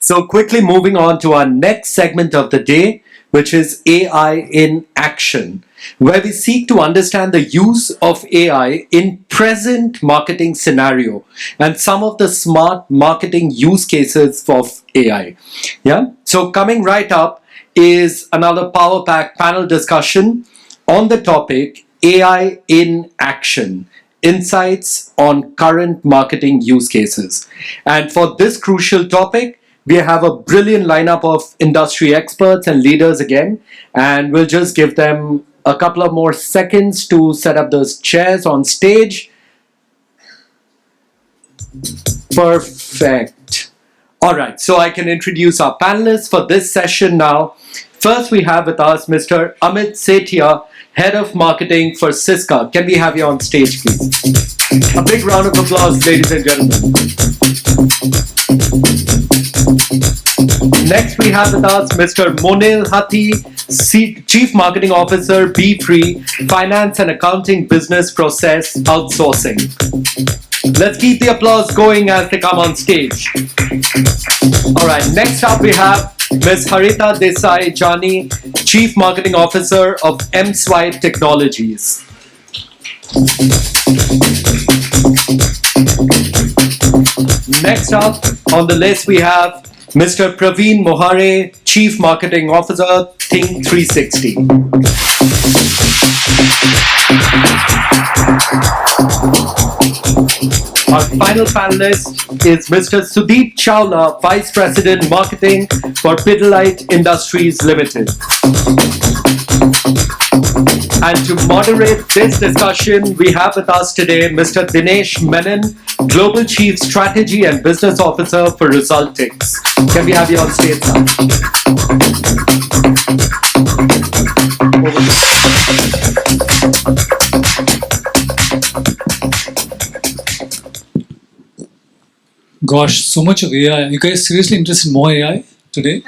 So quickly moving on to our next segment of the day, which is AI in action, where we seek to understand the use of AI in present marketing scenario and some of the smart marketing use cases of AI. Yeah. So coming right up is another Power Pack panel discussion on the topic AI in action. Insights on current marketing use cases. And for this crucial topic, we have a brilliant lineup of industry experts and leaders again, and we'll just give them a couple of more seconds to set up those chairs on stage. Perfect. All right, so I can introduce our panelists for this session now. First, we have with us Mr. Amit Sethiya, Head of Marketing for Syska. Can we have you on stage, please? A big round of applause, ladies and gentlemen. Next, we have with us Mr. Monil, Hathi, Chief Marketing Officer, Befree, Finance and Accounting Business Process Outsourcing. Let's keep the applause going as they come on stage. All right, next up we have Ms. Harita Desai, Jani, Chief Marketing Officer of Mswipe Technologies. Next up on the list we have Mr. Pravin Mohare, Chief Marketing Officer, Think 360. Our final panelist is Mr. Sudeep Chawla, Vice President Marketing for Pidilite Industries Limited. And to moderate this discussion, we have with us today Mr. Dinesh Menon, Global Chief Strategy and Business Officer for Resulticks. Can we have you on stage Gosh, so much of AI. You guys seriously interested in more AI today?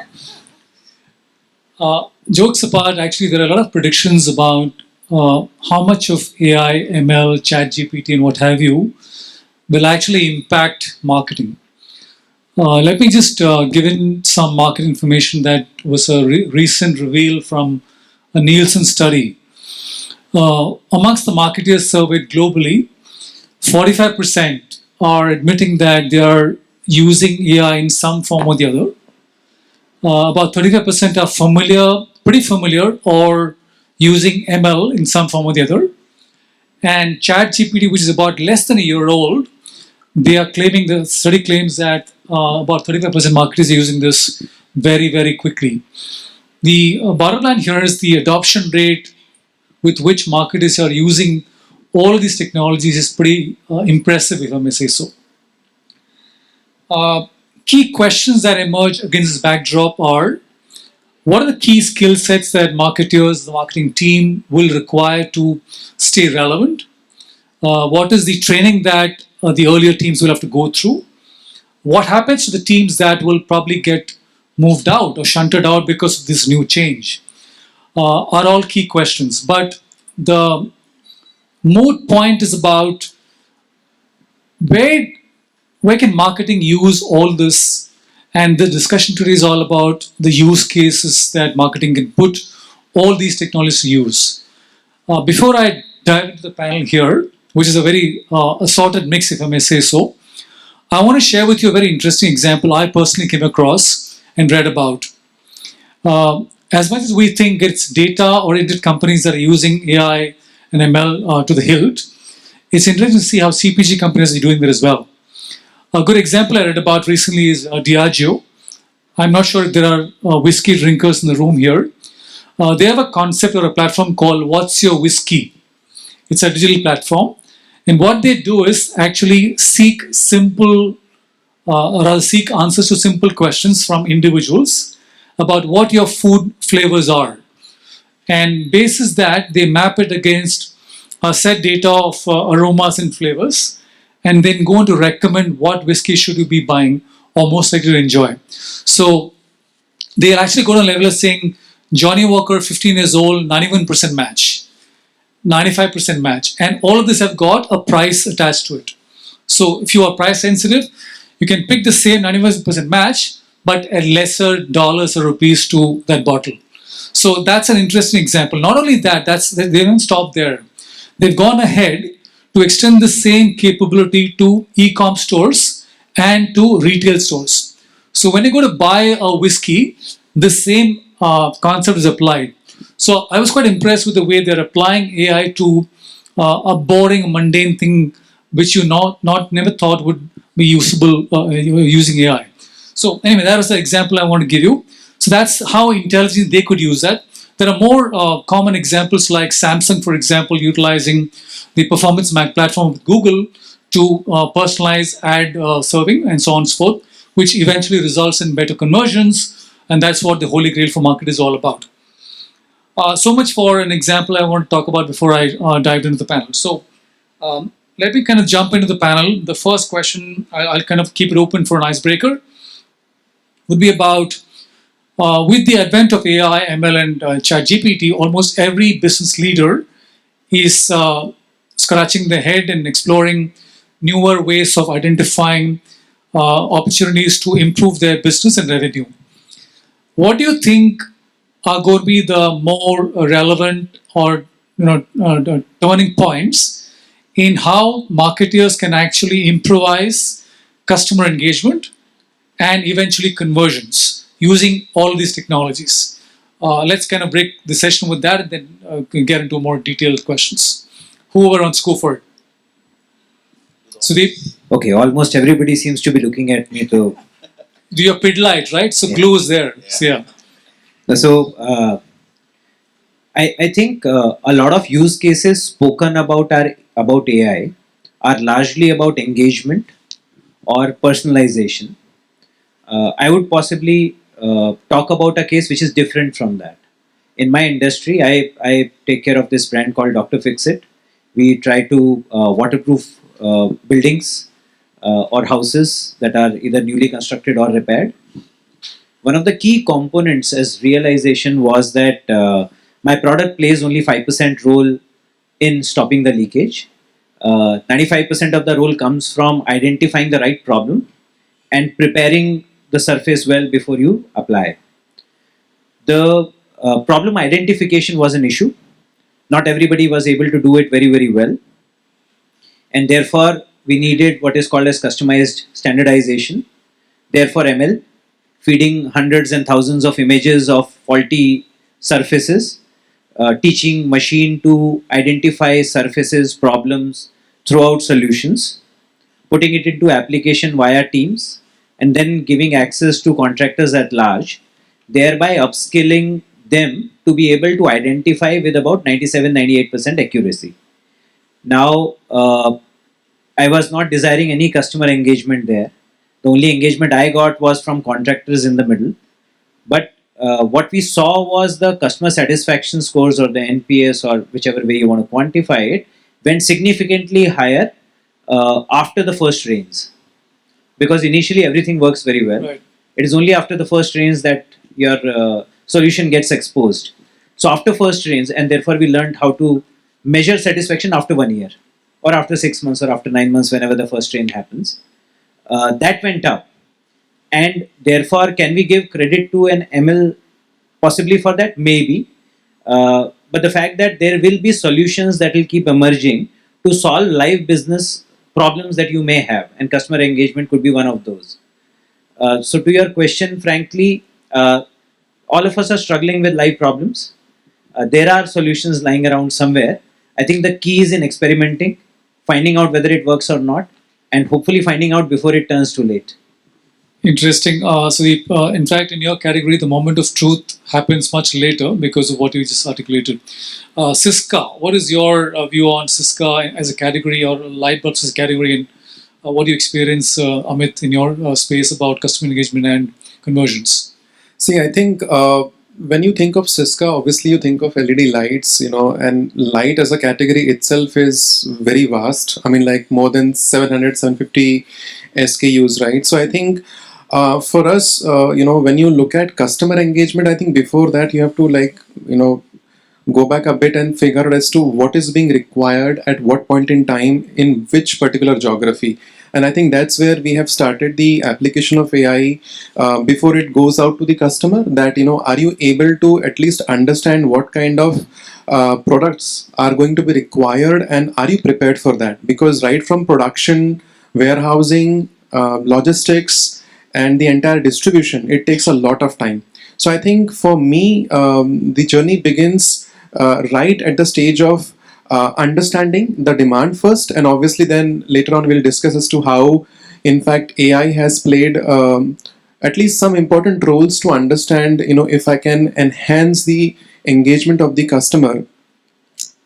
Jokes apart, actually, there are a lot of predictions about how much of AI, ML, ChatGPT, and what have you will actually impact marketing. Let me just give in some market information that was a recent reveal from a Nielsen study. Amongst the marketers surveyed globally, 45% are admitting that they are using AI in some form or the other. About 35% are pretty familiar, or using ML in some form or the other. And ChatGPT, which is about less than a year old, the study claims that about 35% marketers are using this very, very quickly. The bottom line here is the adoption rate with which marketers are using all of these technologies is pretty impressive, if I may say so. Key questions that emerge against this backdrop are: what are the key skill sets that marketers, the marketing team, will require to stay relevant? What is the training that the earlier teams will have to go through? What happens to the teams that will probably get moved out or shunted out because of this new change? Are all key questions. But the moot point is about where can marketing use all this, and the discussion today is all about the use cases that marketing can put all these technologies to use. Before I dive into the panel here, which is a very assorted mix, if I may say so, I want to share with you a very interesting example I personally came across and read about. As much as we think it's data-oriented companies that are using AI and ML to the hilt, it's interesting to see how CPG companies are doing that as well. A good example I read about recently is Diageo. I'm not sure if there are whiskey drinkers in the room here. They have a concept or a platform called What's Your Whiskey? It's a digital platform. And what they do is actually seek answers to simple questions from individuals about what your food flavors are. And basis that, they map it against a set data of aromas and flavors, and then go on to recommend what whiskey should you be buying or most likely to enjoy. So they'll actually go to a level of saying, Johnny Walker, 15 years old, 91% match, 95% match. And all of this have got a price attached to it. So if you are price sensitive, you can pick the same 95% match, but at lesser dollars or rupees to that bottle. So that's an interesting example. Not only that, they didn't stop there. They've gone ahead to extend the same capability to e-com stores and to retail stores. So when you go to buy a whiskey, the same concept is applied. So I was quite impressed with the way they're applying AI to a boring, mundane thing which you never thought would be usable using AI. So anyway, that was the example I want to give you. So that's how intelligently they could use that. There are more common examples like Samsung, for example, utilizing the performance Mac platform with Google to personalize ad serving and so on and so forth, which eventually results in better conversions. And that's what the holy grail for market is all about. So much for an example I want to talk about before I dived into the panel. So let me kind of jump into the panel. The first question, I'll kind of keep it open for an icebreaker, would be about with the advent of AI, ML, and ChatGPT, almost every business leader is scratching their head and exploring newer ways of identifying opportunities to improve their business and revenue. What do you think are going to be the more relevant or turning points in how marketers can actually improvise customer engagement and eventually conversions using all these technologies? Let's kind of break the session with that and then get into more detailed questions. Whoever wants to go for it? Sudeep? Okay, almost everybody seems to be looking at me to. Do your Pidilite, right? So Yeah. glue is there. Yeah. So, yeah. So I think a lot of use cases spoken about AI are largely about engagement or personalization. I would possibly talk about a case which is different from that. In my industry, I take care of this brand called Dr. Fixit. We try to waterproof buildings or houses that are either newly constructed or repaired. One of the key components as realization was that my product plays only 5% role in stopping the leakage. 95% of the role comes from identifying the right problem and preparing the surface well before you apply. The problem identification was an issue. Not everybody was able to do it very, very well. And therefore, we needed what is called as customized standardization. Therefore, ML, feeding hundreds and thousands of images of faulty surfaces, teaching machine to identify surfaces, problems, throughout solutions, putting it into application via Teams, and then giving access to contractors at large, thereby upskilling them to be able to identify with about 97-98% accuracy. Now, I was not desiring any customer engagement there. The only engagement I got was from contractors in the middle. But what we saw was the customer satisfaction scores, or the NPS, or whichever way you want to quantify it, went significantly higher after the first rains. Because initially everything works very well. Right. It is only after the first rains that your solution gets exposed. So after first rains, and therefore we learned how to measure satisfaction after 1 year, or after 6 months, or after 9 months, whenever the first rain happens. That went up. And therefore, can we give credit to an ML possibly for that? Maybe. But the fact that there will be solutions that will keep emerging to solve live business problems that you may have, and customer engagement could be one of those. So to your question, frankly, all of us are struggling with live problems. There are solutions lying around somewhere. I think the key is in experimenting, finding out whether it works or not, and hopefully finding out before it turns too late. Interesting. So, in fact, in your category, the moment of truth happens much later because of what you just articulated. Syska, what is your view on Syska as a category, or light bulbs as a category, and what do you experience, Amit, in your space about customer engagement and conversions? See, I think when you think of Syska, obviously you think of LED lights, and light as a category itself is very vast. I mean, like more than 700, 750 SKUs, right? So I think for us, when you look at customer engagement, I think before that you have to go back a bit and figure out as to what is being required at what point in time in which particular geography. And I think that's where we have started the application of AI before it goes out to the customer. That, are you able to at least understand what kind of products are going to be required, and are you prepared for that? Because right from production, warehousing, logistics, and the entire distribution, it takes a lot of time. So I think for me, the journey begins right at the stage of understanding the demand first, and obviously then later on we'll discuss as to how, in fact, AI has played at least some important roles to understand, if I can enhance the engagement of the customer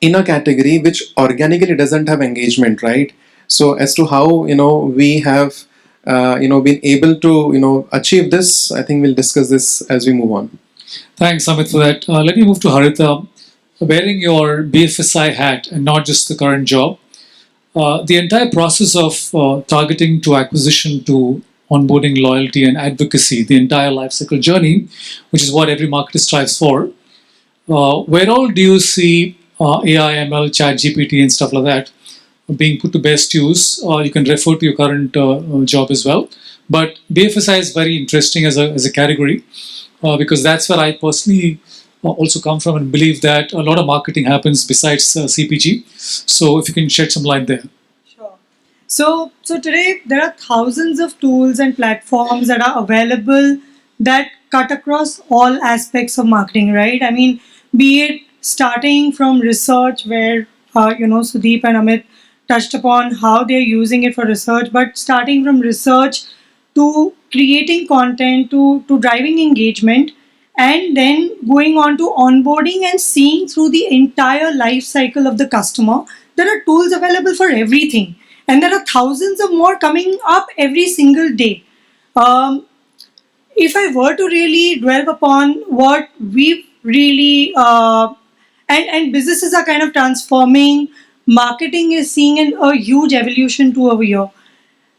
in a category which organically doesn't have engagement, right? So as to how, we have been able to achieve this, I think we'll discuss this as we move on. Thanks, Amit, for that. Let me move to Harita. Wearing your BFSI hat and not just the current job, the entire process of targeting to acquisition to onboarding, loyalty, and advocacy, the entire lifecycle journey, which is what every marketer strives for. Where all do you see AI, ML, Chat GPT, and stuff like that being put to best use? You can refer to your current job as well. But BFSI is very interesting as a category because that's where I personally also come from and believe that a lot of marketing happens besides CPG. So if you can shed some light there. Sure. So today there are thousands of tools and platforms that are available that cut across all aspects of marketing, right? I mean, be it starting from research, where Sudeep and Amit touched upon how they're using it for research, but starting from research to creating content to driving engagement, and then going on to onboarding and seeing through the entire life cycle of the customer. There are tools available for everything, and there are thousands of more coming up every single day. If I were to really dwell upon what we've really and businesses are kind of transforming, marketing is seeing a huge evolution to over here.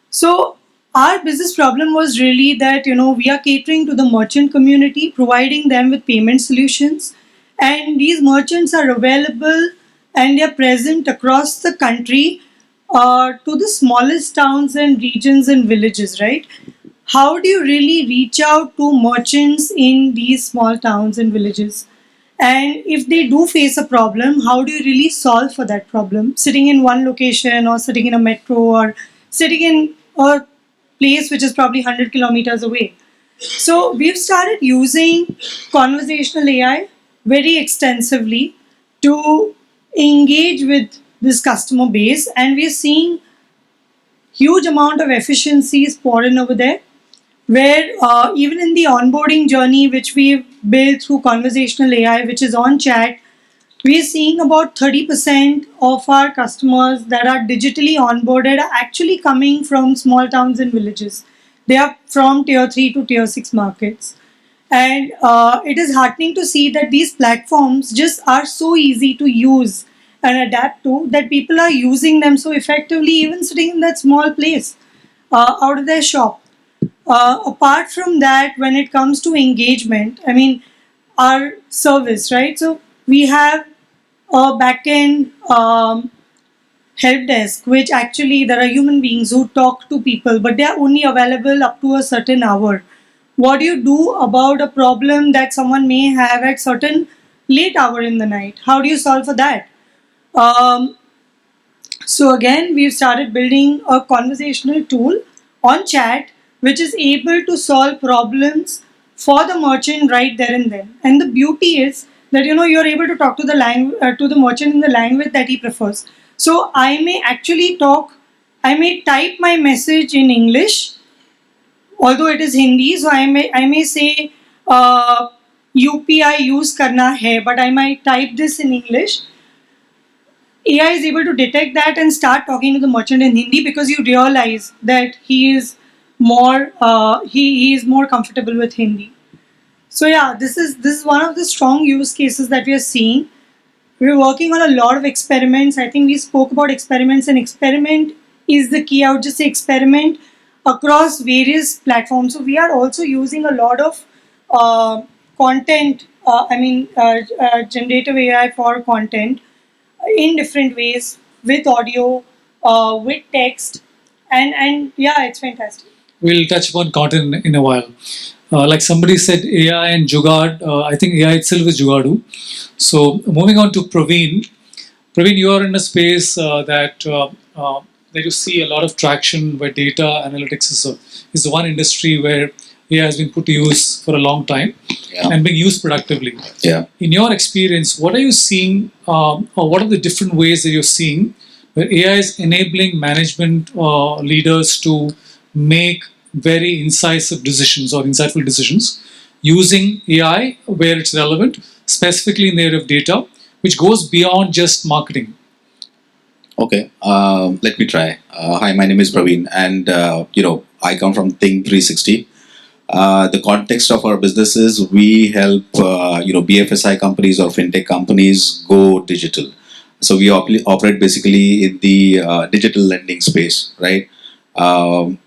So our business problem was really that we are catering to the merchant community, providing them with payment solutions, and these merchants are available and they are present across the country to the smallest towns and regions and villages, right? How do you really reach out to merchants in these small towns and villages? And if they do face a problem, how do you really solve for that problem? Sitting in one location or sitting in a metro or sitting in a place which is probably 100 kilometers away. So we've started using conversational AI very extensively to engage with this customer base, and we're seeing huge amount of efficiencies pour in over there, where even in the onboarding journey which we've built through conversational AI, which is on chat, we're seeing about 30% of our customers that are digitally onboarded are actually coming from small towns and villages. They are from tier 3 to tier 6 markets. And it is heartening to see that these platforms just are so easy to use and adapt to, that people are using them so effectively, even sitting in that small place out of their shop. Apart from that, when it comes to engagement, I mean, our service, right? So we have a back-end help desk, which actually there are human beings who talk to people, but they are only available up to a certain hour. What do you do about a problem that someone may have at certain late hour in the night? How do you solve for that? So again, we've started building a conversational tool on chat, which is able to solve problems for the merchant right there and then. And the beauty is that you're able to talk to the merchant in the language that he prefers. So I may actually I may type my message in English, although it is Hindi. So I may say UPI use karna hai, but I might type this in English. AI is able to detect that and start talking to the merchant in Hindi, because you realize that he is more comfortable with Hindi. So yeah, this is one of the strong use cases that we are seeing. We're working on a lot of experiments. I think we spoke about experiments, and experiment is the key. I would just say experiment across various platforms. So we are also using a lot of content. Generative AI for content in different ways, with audio, with text, and yeah, it's fantastic. We'll touch upon content in a while. Like somebody said, AI and Jugaad. I think AI itself is Jugadu. So moving on to Pravin. Pravin, you are in a space that you see a lot of traction where data analytics is the one industry where AI has been put to use for a long time Yeah. and being used productively. Yeah. In your experience, what are you seeing, or what are the different ways that you're seeing where AI is enabling management leaders to make very incisive decisions or insightful decisions using AI where it's relevant, specifically in the area of data, which goes beyond just marketing? Okay. Let me try. Hi, my name is Pravin, and I come from Think 360. The context of our business is we help BFSI companies or fintech companies go digital. So we operate basically in the digital lending space, right?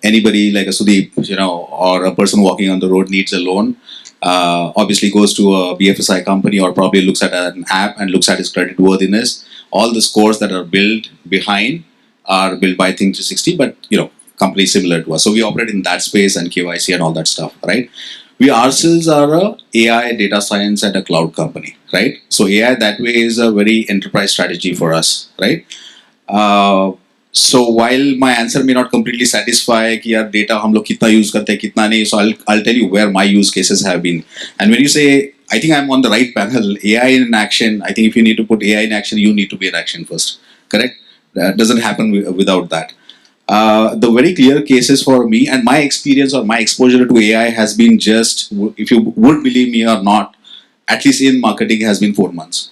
Anybody like a Sudeep, or a person walking on the road needs a loan. Obviously goes to a BFSI company or probably looks at an app and looks at his credit worthiness. All the scores that are built behind are built by Think 360, but companies similar to us. So we operate in that space and KYC and all that stuff, right? We ourselves are a AI, data science, and a cloud company, right? So AI that way is a very enterprise strategy for us, right? So while my answer may not completely satisfy कि यार data हम लोग कितना use करते हैं कितना नहीं, so I'll tell you where my use cases have been. And when you say, I think I'm on the right panel, AI in action. I think if you need to put AI in action, you need to be in action first, correct? That doesn't happen without that. The very clear cases for me and my experience or my exposure to AI has been just, if you would believe me or not, at least in marketing has been 4 months.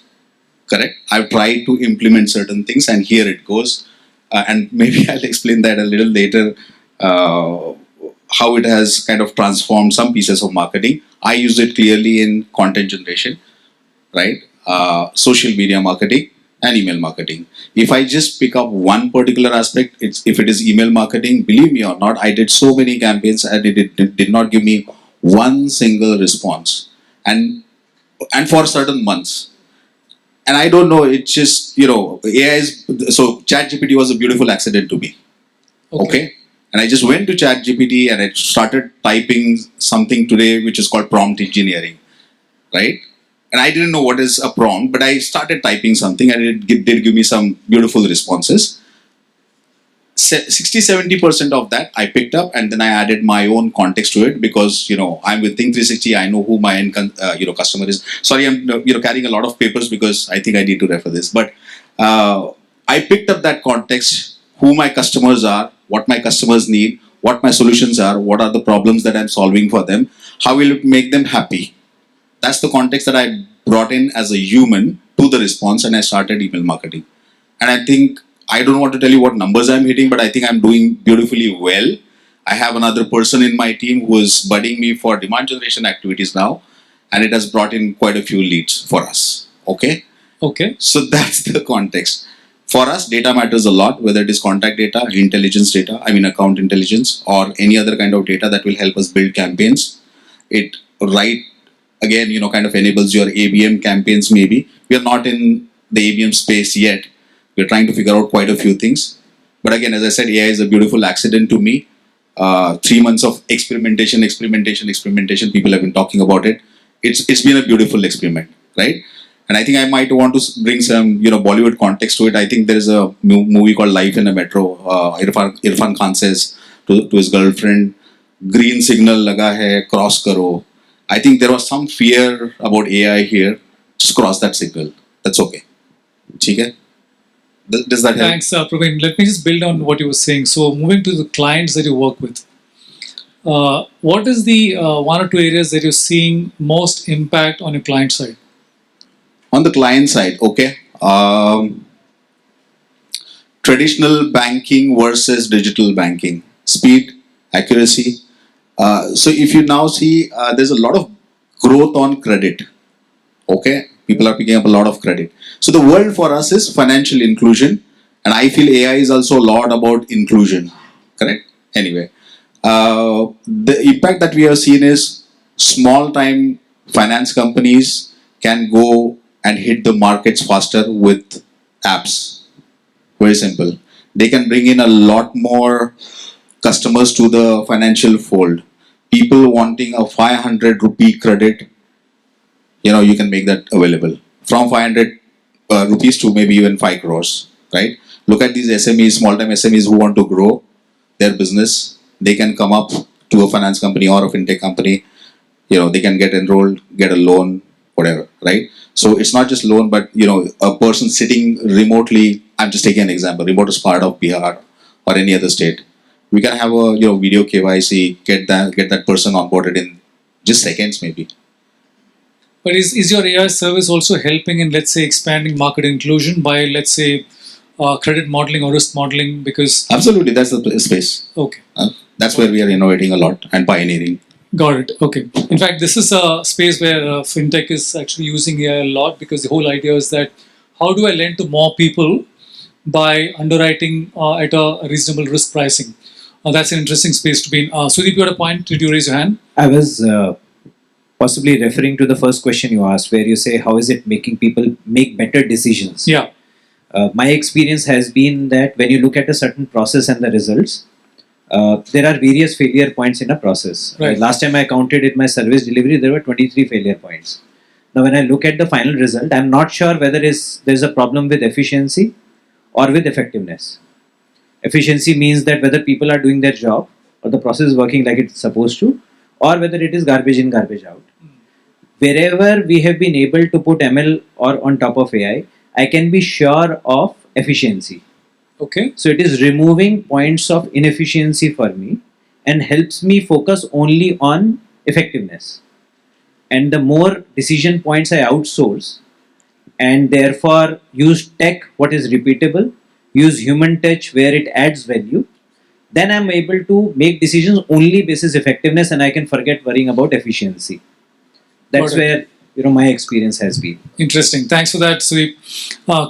Correct? I've tried to implement certain things and here it goes. And maybe I'll explain that a little later, how it has kind of transformed some pieces of marketing. I use it clearly in content generation, right? Social media marketing and email marketing. If I just pick up one particular aspect, if it is email marketing, believe me or not, I did so many campaigns and it did not give me one single response. And for certain months. And I don't know, it's just, AI is, so ChatGPT was a beautiful accident to me. Okay. And I just went to ChatGPT and I started typing something today which is called prompt engineering, right? And I didn't know what is a prompt, but I started typing something and it did give me some beautiful responses. 60-70% of that I picked up and then I added my own context to it because I'm with Think 360. I know who my end customer is. Sorry, I'm carrying a lot of papers because I think I need to refer this. But I picked up that context, who my customers are, what my customers need, what my solutions are, what are the problems that I'm solving for them, how will it make them happy. That's the context that I brought in as a human to the response and I started email marketing. And I think I don't want to tell you what numbers I'm hitting, but I think I'm doing beautifully well. I have another person in my team who is budding me for demand generation activities now, and it has brought in quite a few leads for us. Okay? Okay. So that's the context. For us, data matters a lot, whether it is contact data, intelligence data, account intelligence, or any other kind of data that will help us build campaigns. It kind of enables your ABM campaigns maybe. We are not in the ABM space yet. We're trying to figure out quite a few things. But again, as I said, AI is a beautiful accident to me. 3 months of experimentation. People have been talking about it. It's been a beautiful experiment, right? And I think I might want to bring some, Bollywood context to it. I think there is a movie called Life in a Metro. Irfan Khan says to his girlfriend, "Green signal laga hai, cross karo." I think there was some fear about AI here. Just cross that signal. That's okay. Okay? Does that help? Thanks, Pravin. Let me just build on what you were saying. So, moving to the clients that you work with, what is the one or two areas that you're seeing most impact on your client side? On the client side, okay. Traditional banking versus digital banking. Speed, accuracy. So if you now see, there's a lot of growth on credit. Okay. People are picking up a lot of credit. So the world for us is financial inclusion. And I feel AI is also a lot about inclusion. Correct? Anyway. The impact that we have seen is small time finance companies can go and hit the markets faster with apps. Very simple. They can bring in a lot more customers to the financial fold. People wanting a 500 rupee credit, you can make that available from 500 rupees to maybe even 5 crores, right? Look at these SMEs, small time SMEs who want to grow their business. They can come up to a finance company or a fintech company. They can get enrolled, get a loan, whatever, right? So it's not just loan, but a person sitting remotely. I'm just taking an example. Remote is part of Bihar or any other state. We can have a video KYC, get that person onboarded in just seconds, maybe. But is your AI service also helping in, let's say, expanding market inclusion by, let's say, credit modeling or risk modeling? Because absolutely, that's the space. Okay. That's where we are innovating a lot and pioneering. Got it. Okay. In fact, this is a space where fintech is actually using AI a lot, because the whole idea is that how do I lend to more people by underwriting at a reasonable risk pricing? That's an interesting space to be in. Sudeep, you had a point. Did you raise your hand? I was possibly referring to the first question you asked, where you say, how is it making people make better decisions? Yeah. My experience has been that when you look at a certain process and the results, there are various failure points in a process. Right. Last time I counted in my service delivery, there were 23 failure points. Now, when I look at the final result, I'm not sure whether there's a problem with efficiency or with effectiveness. Efficiency means that whether people are doing their job or the process is working like it's supposed to, or whether it is garbage in, garbage out. Wherever we have been able to put ML or on top of AI, I can be sure of efficiency. Okay. So it is removing points of inefficiency for me and helps me focus only on effectiveness. And the more decision points I outsource and therefore use tech what is repeatable, use human touch where it adds value, then I'm able to make decisions only basis effectiveness, and I can forget worrying about efficiency. That's where my experience has been. Interesting. Thanks for that, Sudeep.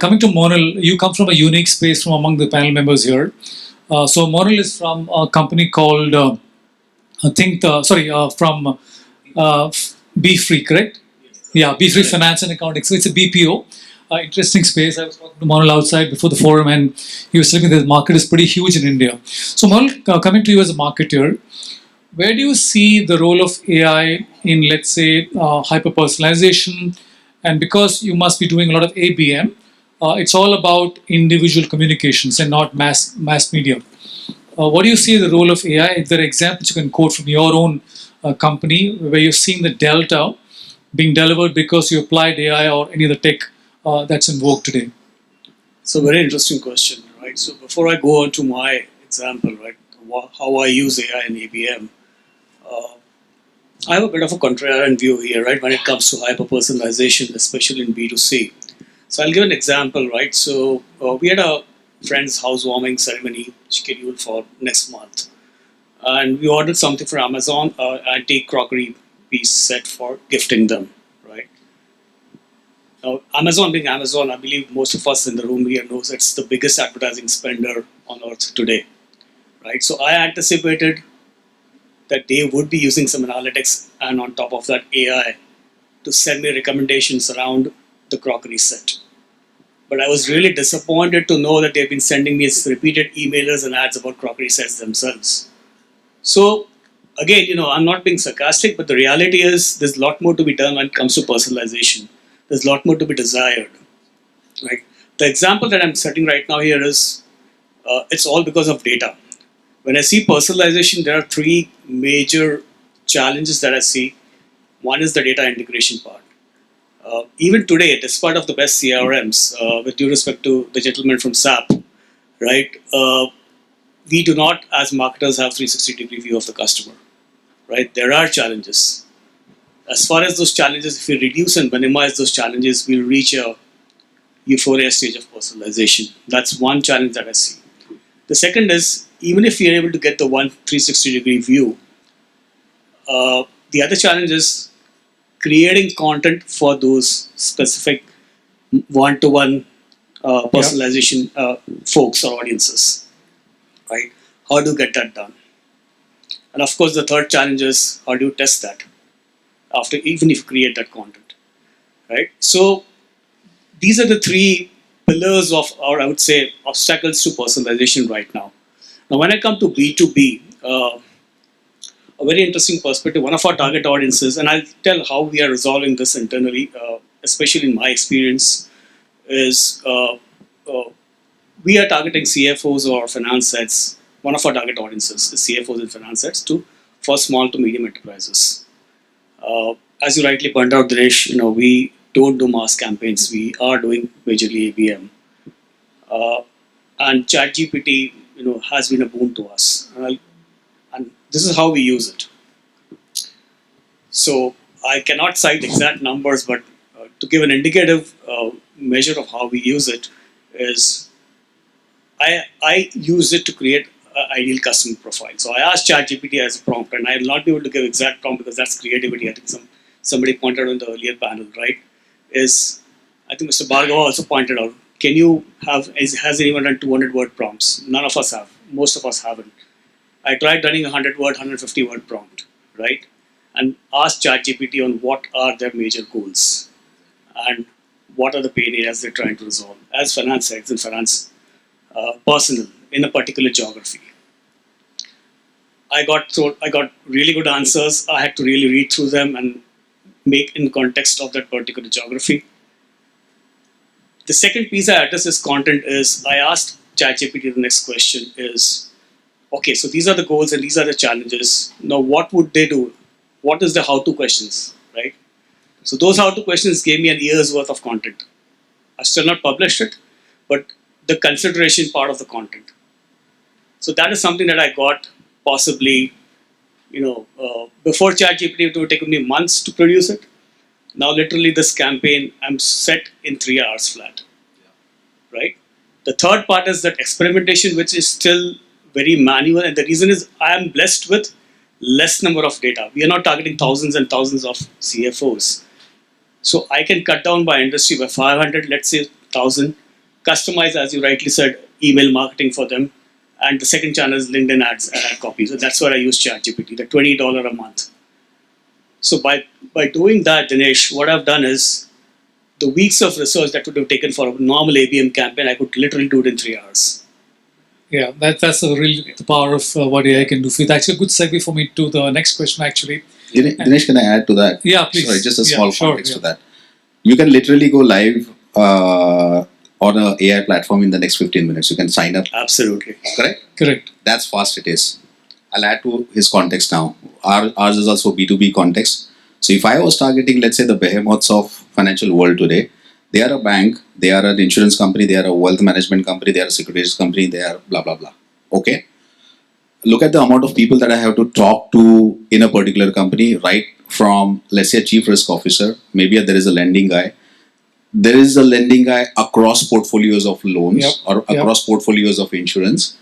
Coming to Monil, you come from a unique space from among the panel members here. So Monil is from a company called, from Befree, correct? Yeah, Befree Finance and Accounting. So it's a BPO. Interesting space. I was talking to Monil outside before the forum, and he was telling me that the market is pretty huge in India. So Monil, coming to you as a marketer, where do you see the role of AI in, let's say, hyper-personalization? And because you must be doing a lot of ABM, it's all about individual communications and not mass media. What do you see the role of AI? If there are examples you can quote from your own company where you're seeing the delta being delivered because you applied AI or any other tech that's in vogue today? It's a very interesting question, right? So before I go on to my example, right, how I use AI in ABM, I have a bit of a contrarian view here, right, when it comes to hyper-personalization, especially in B2C. So I'll give an example, right? So we had a friend's housewarming ceremony scheduled for next month. And we ordered something from Amazon, antique crockery piece set for gifting them, right? Now, Amazon being Amazon, I believe most of us in the room here knows it's the biggest advertising spender on earth today, right? So I anticipated that they would be using some analytics and on top of that AI to send me recommendations around the crockery set. But I was really disappointed to know that they've been sending me repeated emailers and ads about crockery sets themselves. So again, I'm not being sarcastic, but the reality is there's a lot more to be done when it comes to personalization. There's a lot more to be desired. Right? The example that I'm setting right now here is it's all because of data. When I see personalization, there are three major challenges that I see. One is the data integration part. Even today, despite of the best CRMs, with due respect to the gentleman from SAP, right, we do not, as marketers, have 360-degree view of the customer. Right? There are challenges. As far as those challenges, if we reduce and minimize those challenges, we'll reach a euphoria stage of personalization. That's one challenge that I see. The second is, even if we are able to get the 360-degree view, the other challenge is creating content for those specific one-to-one personalization folks or audiences. Right? How do you get that done? And of course, the third challenge is how do you test that even if you create that content, right? So these are the three pillars of, or I would say, obstacles to personalization right now. Now, when I come to B2B, a very interesting perspective. One of our target audiences, and I'll tell how we are resolving this internally, especially in my experience, is we are targeting CFOs or finance heads. One of our target audiences is CFOs and finance heads for small to medium enterprises. As you rightly pointed out, Dinesh, we don't do mass campaigns. We are doing majorly ABM. And ChatGPT, has been a boon to us. And this is how we use it. So I cannot cite exact numbers, but to give an indicative measure of how we use it is I use it to create an ideal customer profile. So I asked ChatGPT as a prompt, and I will not be able to give exact prompt because that's creativity. I think somebody pointed out in the earlier panel, right? I think Mr. Bhargava also pointed out, has anyone done 200-word prompts? None of us have. Most of us haven't. I tried running a 100-word, 150-word prompt, right? And asked ChatGPT on what are their major goals and what are the pain areas they're trying to resolve as finance heads and finance personnel in a particular geography. I got really good answers. I had to really read through them and make in context of that particular geography. The second piece I address as content is I asked ChatGPT the next question is, okay, so these are the goals and these are the challenges. Now, what would they do? What is the how-to questions, right? So those how-to questions gave me an year's worth of content. I still not published it, but the consideration part of the content. So that is something that I got possibly, before ChatGPT, it would take me months to produce it. Now, literally, this campaign, I'm set in 3 hours flat, right? The third part is that experimentation, which is still very manual, and the reason is I am blessed with less number of data. We are not targeting thousands and thousands of CFOs. So I can cut down by industry by 500, let's say 1,000, customize, as you rightly said, email marketing for them. And the second channel is LinkedIn ads and ad copy. So that's where I use ChatGPT, the $20 a month. So by doing that, Dinesh, what I've done is the weeks of research that would have taken for a normal ABM campaign, I could literally do it in 3 hours. Yeah, that's really the power of what AI can do for you. That's a good segue for me to the next question, actually. Dinesh, can I add to that? Yeah, please. Sorry, just a small context sure, to that. You can literally go live on an AI platform in the next 15 minutes. You can sign up. Absolutely. Correct? That's fast it is. I'll add to his context now. Ours is also B2B context. So if I was targeting, let's say, the behemoths of financial world today, they are a bank, they are an insurance company, they are a wealth management company, they are a securities company, they are blah, blah, blah. Okay? Look at the amount of people that I have to talk to in a particular company, right from, let's say, a chief risk officer, maybe there is a lending guy. There is a lending guy across portfolios of loans or across portfolios of insurance.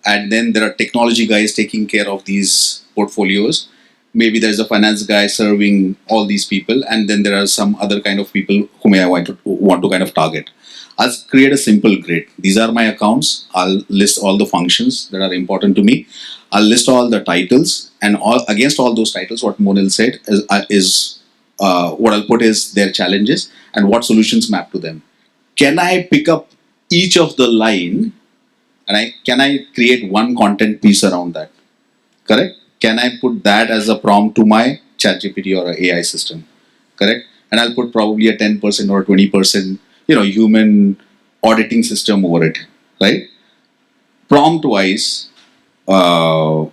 And then there are technology guys taking care of these portfolios. Maybe there's a finance guy serving all these people. And then there are some other kind of people whom I want to kind of target. I'll create a simple grid. These are my accounts. I'll list all the functions that are important to me. I'll list all the titles. And against all those titles, what Monil said is what I'll put is their challenges and what solutions map to them. Can I pick up each of the line and can I create one content piece around that? Correct? Can I put that as a prompt to my ChatGPT or a AI system? Correct? And I'll put probably a 10% or 20%, human auditing system over it. Right? Prompt wise, activities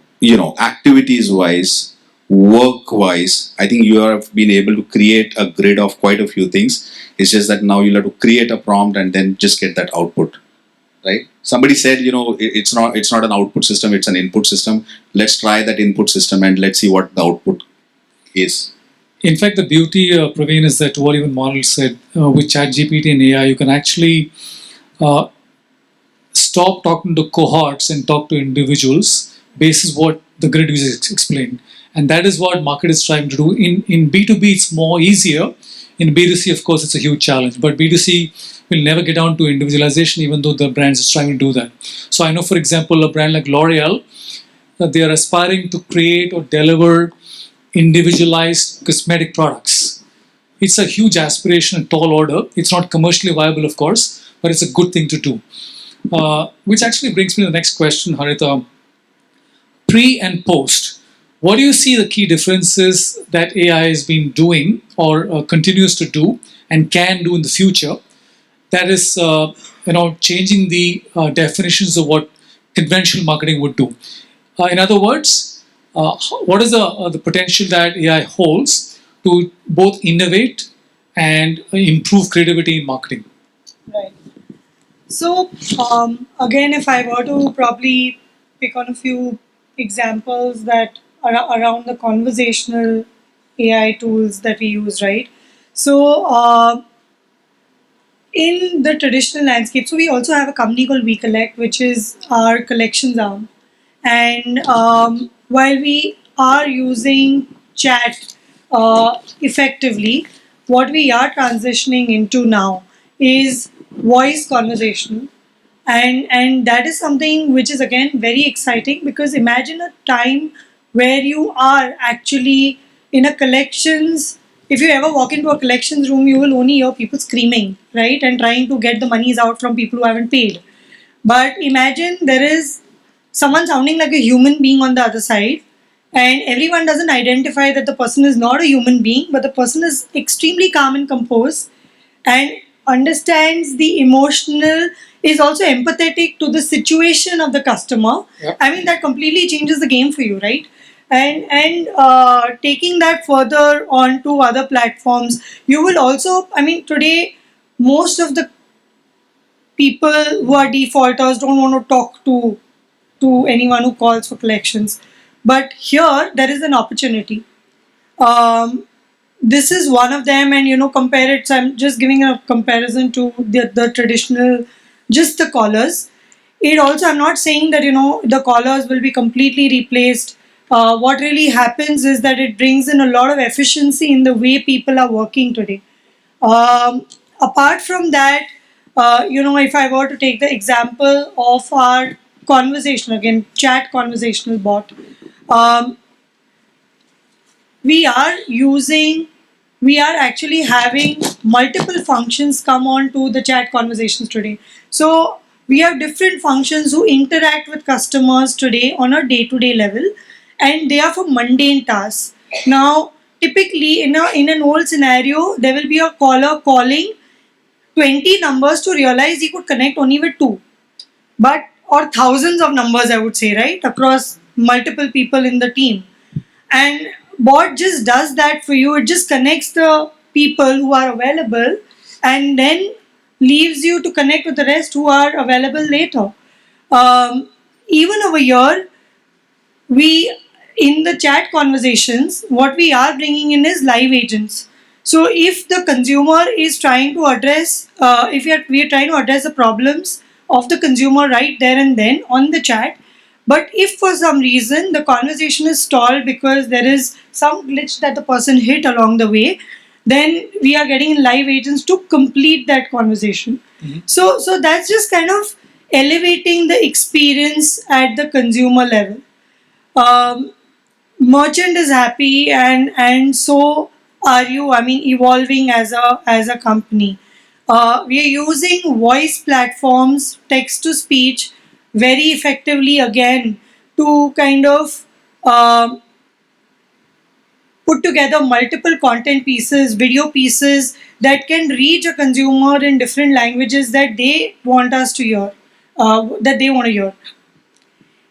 wise, work wise, I think you have been able to create a grid of quite a few things. It's just that now you'll have to create a prompt and then just get that output. Right? Somebody said, it's not an output system, it's an input system. Let's try that input system and let's see what the output is. In fact, the beauty, Pravin, is that what even Monil said, with ChatGPT and AI, you can actually stop talking to cohorts and talk to individuals basis what the grid user explained. And that is what market is trying to do. In B2B, it's more easier. In B2C, of course, it's a huge challenge. But B2C will never get down to individualization, even though the brands is trying to do that. So I know, for example, a brand like L'Oreal, they are aspiring to create or deliver individualized cosmetic products. It's a huge aspiration, a tall order. It's not commercially viable, of course, but it's a good thing to do. Which actually brings me to the next question, Harita. pre and post, what do you see the key differences that AI has been doing or continues to do and can do in the future that is changing the definitions of what conventional marketing would do? In other words, what is the potential that AI holds to both innovate and improve creativity in marketing? Right. So, again, if I were to probably pick on a few examples that are around the conversational AI tools that we use, right? So, in the traditional landscape, so we also have a company called We Collect, which is our collections arm. And while we are using chat effectively, what we are transitioning into now is voice conversation, and that is something which is again very exciting, because imagine a time where you are actually in a collections. If you ever walk into a collections room, you will only hear people screaming, right, and trying to get the monies out from people who haven't paid. But imagine there is someone sounding like a human being on the other side, and everyone doesn't identify that the person is not a human being, but the person is extremely calm and composed and understands the emotional, is also empathetic to the situation of the customer. Yep. I mean, that completely changes the game for you, right? And taking that further on to other platforms, you will also, I mean, today most of the people who are defaulters don't want to talk to anyone who calls for collections, but here there is an opportunity. This is one of them, and compare it. So I'm just giving a comparison to the traditional, just the callers. It also, I'm not saying that the callers will be completely replaced. What really happens is that it brings in a lot of efficiency in the way people are working today. Apart from that, if I were to take the example of our conversation, again, chat conversational bot, um, we are using, we are actually having multiple functions come on to the chat conversations today. So we have different functions who interact with customers today on a day-to-day level, and they are for mundane tasks. Now, typically in an old scenario, there will be a caller calling 20 numbers to realize he could connect only with two, but or thousands of numbers, I would say, right, across multiple people in the team. And bot just does that for you. It just connects the people who are available and then leaves you to connect with the rest who are available later. Even over here, we, in the chat conversations, what we are bringing in is live agents. So if the consumer is trying to address, if we are trying to address the problems of the consumer right there and then on the chat, but if for some reason the conversation is stalled because there is some glitch that the person hit along the way, then we are getting live agents to complete that conversation. So that's just kind of elevating the experience at the consumer level. um, Merchant is happy, and so are you. I mean, evolving as a company. We are using voice platforms, text to speech, very effectively again to kind of put together multiple content pieces, video pieces that can reach a consumer in different languages that they want us to hear, that they want to hear.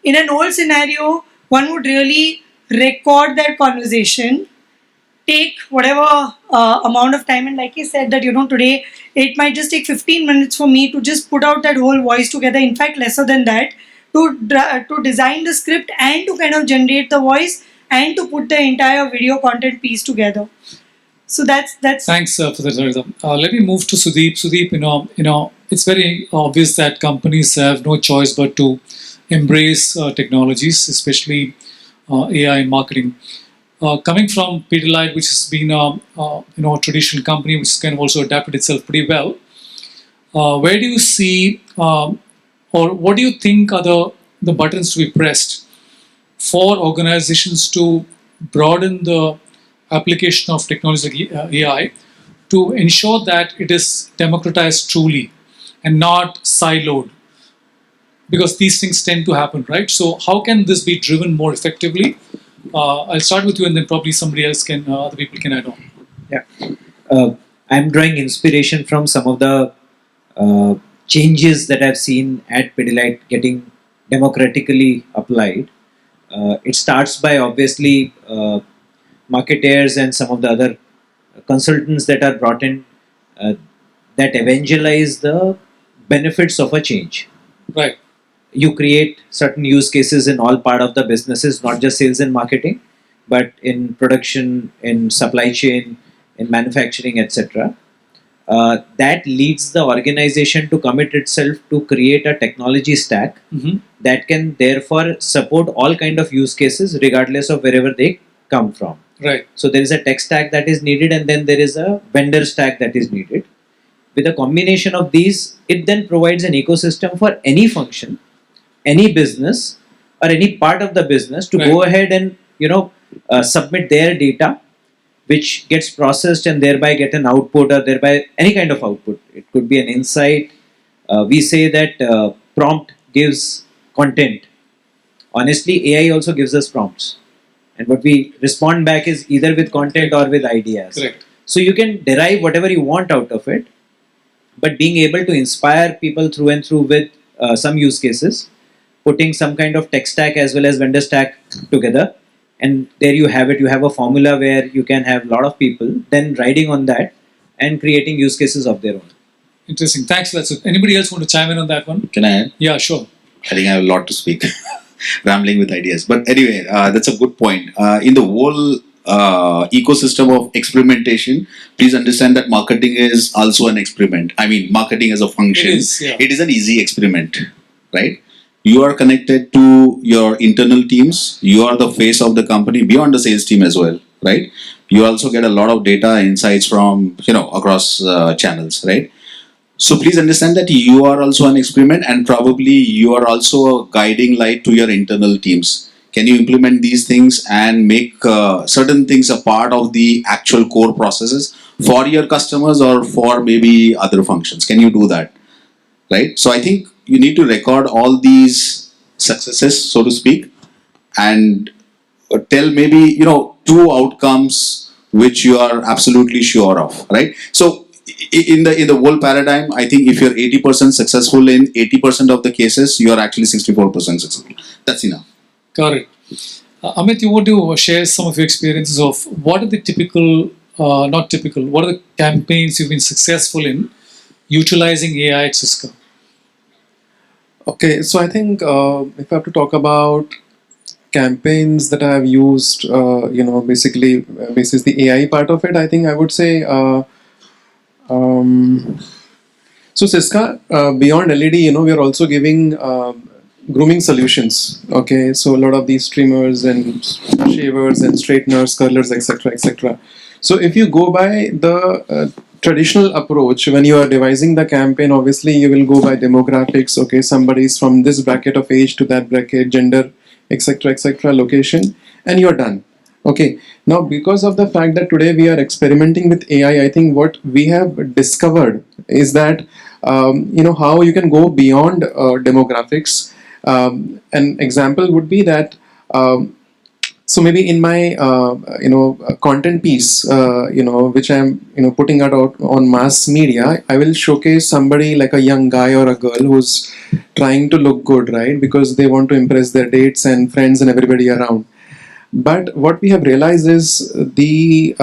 In an old scenario, one would really record that conversation, take whatever amount of time, and like you said, that today it might just take 15 minutes for me to just put out that whole voice together. In fact, lesser than that, to design the script and to kind of generate the voice and to put the entire video content piece together. So that's Thanks for that, Harita. Let me move to Sudeep. Sudeep, it's very obvious that companies have no choice but to embrace technologies, especially AI in marketing. Coming from Pidilite, which has been a traditional company which can also adapted itself pretty well, where do you see or what do you think are the buttons to be pressed for organizations to broaden the application of technology like AI to ensure that it is democratized truly and not siloed? because these things tend to happen, right? So how can this be driven more effectively? I'll start with you, and then probably somebody else can, other people can add on. Yeah. I'm drawing inspiration from some of the changes that I've seen at Pidilite getting democratically applied. It starts by obviously marketeers and some of the other consultants that are brought in that evangelize the benefits of a change. Right. You create certain use cases in all part of the businesses, not just sales and marketing, but in production, in supply chain, in manufacturing, etc. That leads the organization to commit itself to create a technology stack that can therefore support all kind of use cases regardless of wherever they come from. Right. So there is a tech stack that is needed, and then there is a vendor stack that is needed. With a combination of these, it then provides an ecosystem for any function, any business, or any part of the business to go ahead and submit their data, which gets processed and thereby get an output, or thereby any kind of output. It could be an insight. We say that prompt gives content. Honestly, AI also gives us prompts, and what we respond back is either with content or with ideas. Correct. So you can derive whatever you want out of it, but being able to inspire people through and through with some use cases, putting some kind of tech stack as well as vendor stack together, and there you have it. You have a formula where you can have a lot of people then riding on that and creating use cases of their own. Interesting. Thanks. That's it. Anybody else want to chime in on that one? Can I add? Yeah, sure. I think I have a lot to speak. Rambling with ideas. But anyway, that's a good point. In the whole ecosystem of experimentation, please understand that marketing is also an experiment. I mean, marketing as a function. It is an easy experiment, right? You are connected to your internal teams. You are the face of the company beyond the sales team as well, right? You also get a lot of data insights from, across channels, right? So please understand that you are also an experiment, and probably you are also a guiding light to your internal teams. Can you implement these things and make certain things a part of the actual core processes for your customers or for maybe other functions? Can you do that? Right? So I think you need to record all these successes, so to speak, and tell maybe, two outcomes which you are absolutely sure of, right? So in the whole paradigm, I think if you're 80% successful in 80% of the cases, you are actually 64% successful. That's enough. Got it. Amit, you want to share some of your experiences of what are the typical, not typical, what are the campaigns you've been successful in utilizing AI at Syska? Okay, so I think if I have to talk about campaigns that I have used, basically basis the AI part of it, I think I would say, so Syska, beyond LED, we are also giving grooming solutions. Okay, so a lot of these trimmers and shavers and straighteners, curlers, etc., etc. So if you go by the traditional approach, when you are devising the campaign, obviously you will go by demographics. Okay, somebody is from this bracket of age to that bracket, gender, etc., etc., location, and you're done. Okay, now because of the fact that today we are experimenting with AI, I think what we have discovered is that how you can go beyond demographics. An example would be that so maybe in my content piece which I'm putting out on mass media, I will showcase somebody like a young guy or a girl who's trying to look good, right? Because they want to impress their dates and friends and everybody around. But what we have realized is the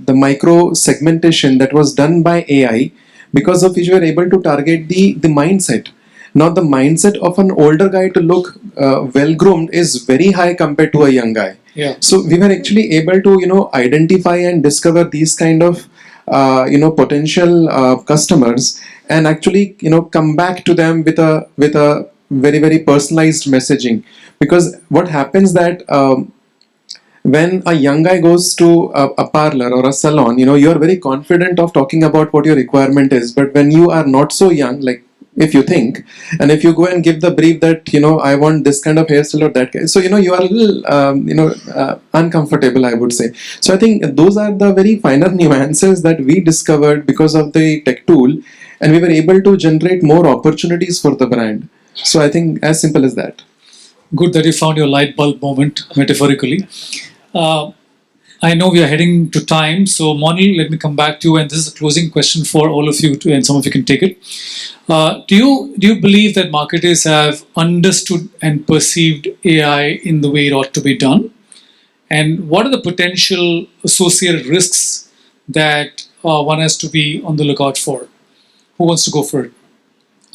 micro segmentation that was done by AI, because of which we are able to target the mindset. Now the mindset of an older guy to look well groomed is very high compared to a young guy. Yeah. So we were actually able to identify and discover these kind of potential customers, and actually come back to them with a very, very personalized messaging. Because what happens that when a young guy goes to a parlor or a salon, you are very confident of talking about what your requirement is. But when you are not so young, like if you think, and if you go and give the brief that I want this kind of hairstyle or that, so you are a little uncomfortable, I would say. So I think those are the very finer nuances that we discovered because of the tech tool, and we were able to generate more opportunities for the brand. So I think as simple as that. Good that you found your light bulb moment, metaphorically. Uh, I know we are heading to time, so Monil, let me come back to you, and this is a closing question for all of you, and some of you can take it. Do you believe that marketers have understood and perceived AI in the way it ought to be done? And what are the potential associated risks that one has to be on the lookout for? Who wants to go for it?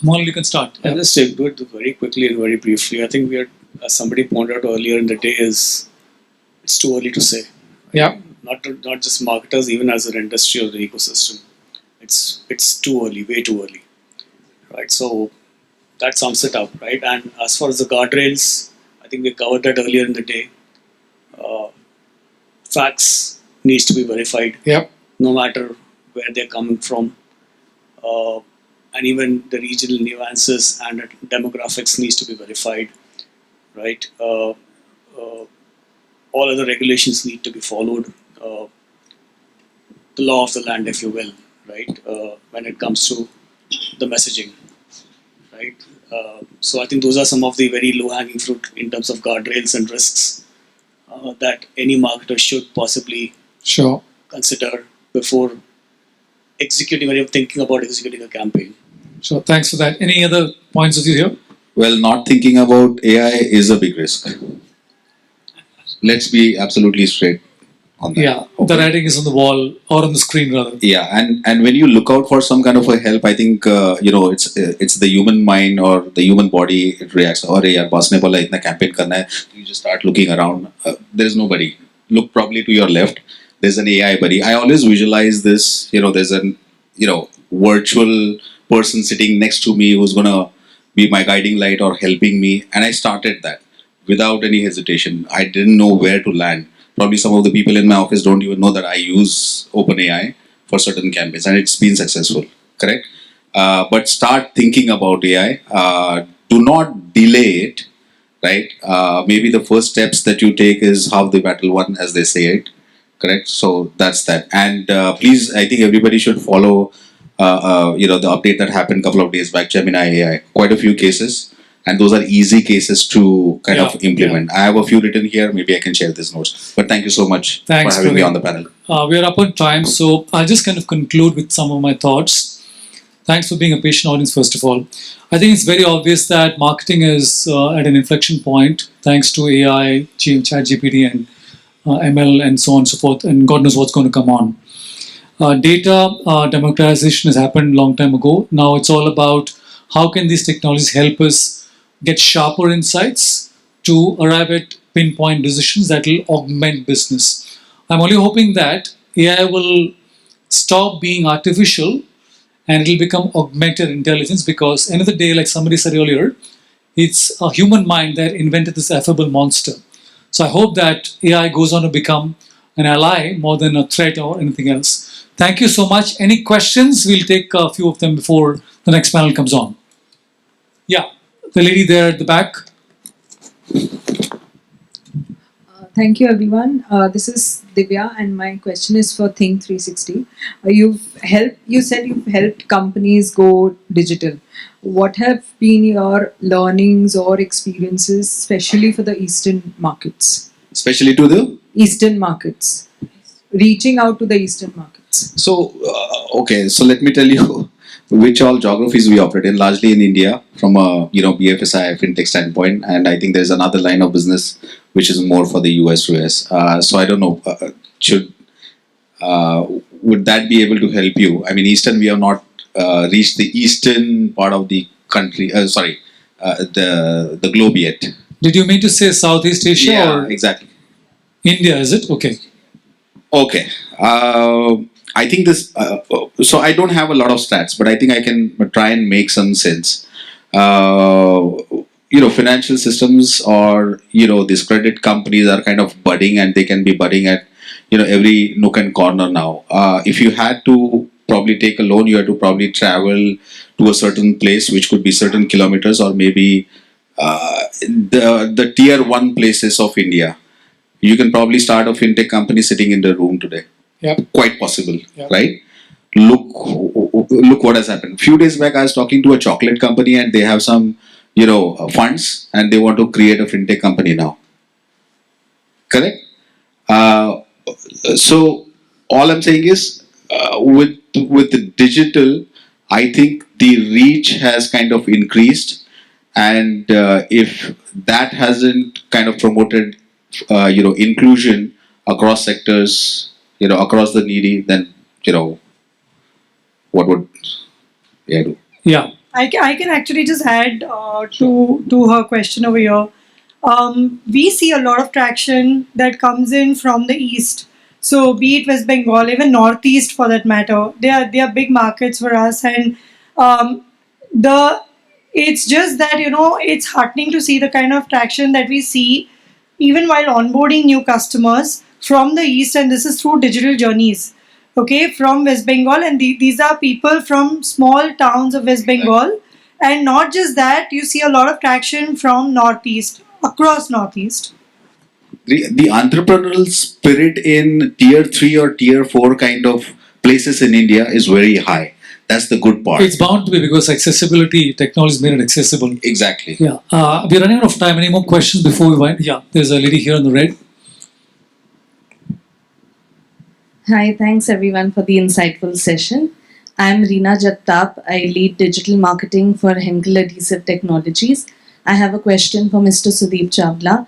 Monil, you can start. I'll just do it very quickly and very briefly. I think we are, as somebody pointed out earlier in the day, it's too early to say. Yeah. Not just marketers, even as an industry or the ecosystem. It's too early, way too early. Right. So that sums it up, right? And as far as the guardrails, I think we covered that earlier in the day. Facts needs to be verified. Yep. No matter where they're coming from. And even the regional nuances and demographics needs to be verified, right? All other regulations need to be followed. The law of the land, if you will, right? When it comes to the messaging, right? So I think those are some of the very low-hanging fruit in terms of guardrails and risks that any marketer should possibly consider before executing or even thinking about executing a campaign. So thanks for that. Any other points of view here? Well, not thinking about AI is a big risk. Let's be absolutely straight on that. Yeah, the writing is on the wall or on the screen rather. Yeah, and when you look out for some kind of a help, I think it's the human mind or the human body. It reacts. Or yaar, boss ne bola itna campaign karna hai. You just start looking around. There is nobody. Look probably to your left. There's an AI buddy. I always visualize this. There's an virtual person sitting next to me who's gonna be my guiding light or helping me. And I started that without any hesitation. I didn't know where to land. Probably some of the people in my office don't even know that I use OpenAI for certain campaigns, and it's been successful. Correct? But start thinking about AI. Do not delay it. Right? Maybe the first steps that you take is half the battle won, as they say it. Correct? So that's that. And please, I think everybody should follow. The update that happened a couple of days back, Gemini AI. Quite a few cases. And those are easy cases to kind of implement. I have a few written here. Maybe I can share these notes. But thank you so much for having me on the panel. We are up on time, so I'll just kind of conclude with some of my thoughts. Thanks for being a patient audience, first of all. I think it's very obvious that marketing is at an inflection point, thanks to AI, ChatGPT, and ML, and so on and so forth. And God knows what's going to come on. Data democratization has happened a long time ago. Now it's all about how can these technologies help us get sharper insights to arrive at pinpoint decisions that will augment business. I'm only hoping that AI will stop being artificial and it will become augmented intelligence, because end of the day, like somebody said earlier, it's a human mind that invented this affable monster. So I hope that AI goes on to become an ally more than a threat or anything else. Thank you so much. Any questions? We'll take a few of them before the next panel comes on. Yeah, the lady there at the back. Thank you, everyone. This is Divya, and my question is for Think 360. You said you've helped companies go digital. What have been your learnings or experiences, especially for the Eastern markets? Especially to the? Eastern markets. Reaching out to the Eastern markets. So, so let me tell you which all geographies we operate in, largely in India from a BFSI fintech standpoint, and I think there's another line of business which is more for the US. So I don't know, would that be able to help you? I mean, Eastern, we have not reached the eastern part of the country, the globe yet. Did you mean to say Southeast Asia? Yeah, or exactly. India, is it? Okay. Okay. I think this, so I don't have a lot of stats, but I think I can try and make some sense. Financial systems or, these credit companies are kind of budding, and they can be budding at, every nook and corner now. If you had to probably take a loan, you had to probably travel to a certain place, which could be certain kilometers, or maybe the tier 1 places of India. You can probably start a fintech company sitting in the room today. Yep. Quite possible, right? Look what has happened. Few days back, I was talking to a chocolate company, and they have some, funds, and they want to create a fintech company now. Correct? So all I'm saying is, with the digital, I think the reach has kind of increased, and if that hasn't kind of promoted, inclusion across sectors, across the needy, then what would AI do? Yeah. I can actually just add to her question over here. We see a lot of traction that comes in from the east. So be it West Bengal, even Northeast for that matter, they are big markets for us, and the it's just that it's heartening to see the kind of traction that we see even while onboarding new customers from the east, and this is through digital journeys. Okay, from West Bengal, and these are people from small towns of West Bengal, and not just that, you see a lot of traction from Northeast, across Northeast. The entrepreneurial spirit in tier 3 or tier 4 kind of places in India is very high. That's the good part. It's bound to be because accessibility, technology has made it accessible. Exactly. Yeah. We're running out of time. Any more questions before we wind? Yeah. There's a lady here in the red. Hi, thanks everyone for the insightful session. I'm Reena Jagtap. I lead digital marketing for Henkel Adhesive Technologies. I have a question for Mr. Sudeep Chawla.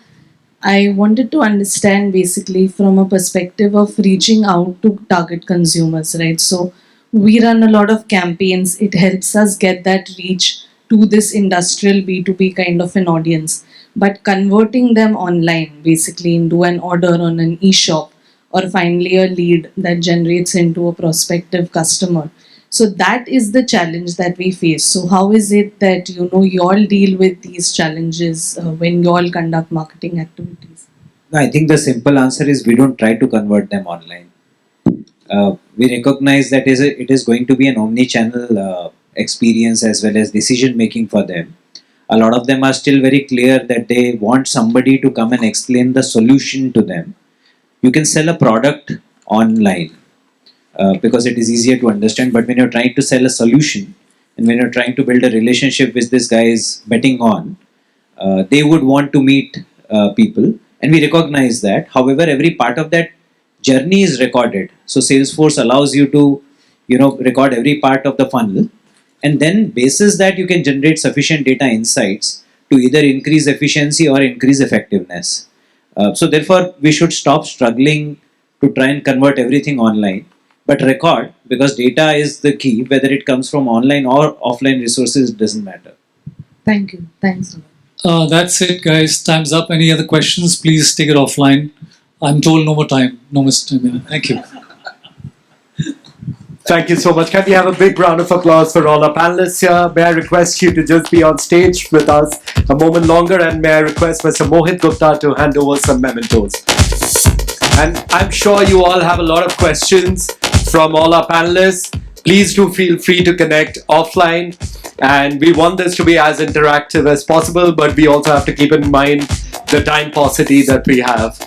I wanted to understand basically from a perspective of reaching out to target consumers, right? So we run a lot of campaigns. It helps us get that reach to this industrial B2B kind of an audience. But converting them online, basically into an order on an e-shop, or finally a lead that generates into a prospective customer. So that is the challenge that we face. So how is it that you all deal with these challenges when you all conduct marketing activities? I think the simple answer is we don't try to convert them online. We recognize that it is going to be an omni-channel experience as well as decision making for them. A lot of them are still very clear that they want somebody to come and explain the solution to them. You can sell a product online because it is easier to understand, but when you're trying to sell a solution and when you're trying to build a relationship with this guy is betting on, they would want to meet people, and we recognize that. However, every part of that journey is recorded. So Salesforce allows you to record every part of the funnel, and then basis that you can generate sufficient data insights to either increase efficiency or increase effectiveness. So therefore, we should stop struggling to try and convert everything online, but record, because data is the key. Whether it comes from online or offline resources, it doesn't matter. Thank you. Thanks. That's it, guys. Time's up. Any other questions? Please take it offline. I'm told no more time. No more time. Thank you. Thank you so much. Can we have a big round of applause for all our panelists here? May I request you to just be on stage with us a moment longer, and may I request Mr. Mohit Gupta to hand over some mementos. And I'm sure you all have a lot of questions from all our panelists. Please do feel free to connect offline, and we want this to be as interactive as possible, but we also have to keep in mind the time paucity that we have.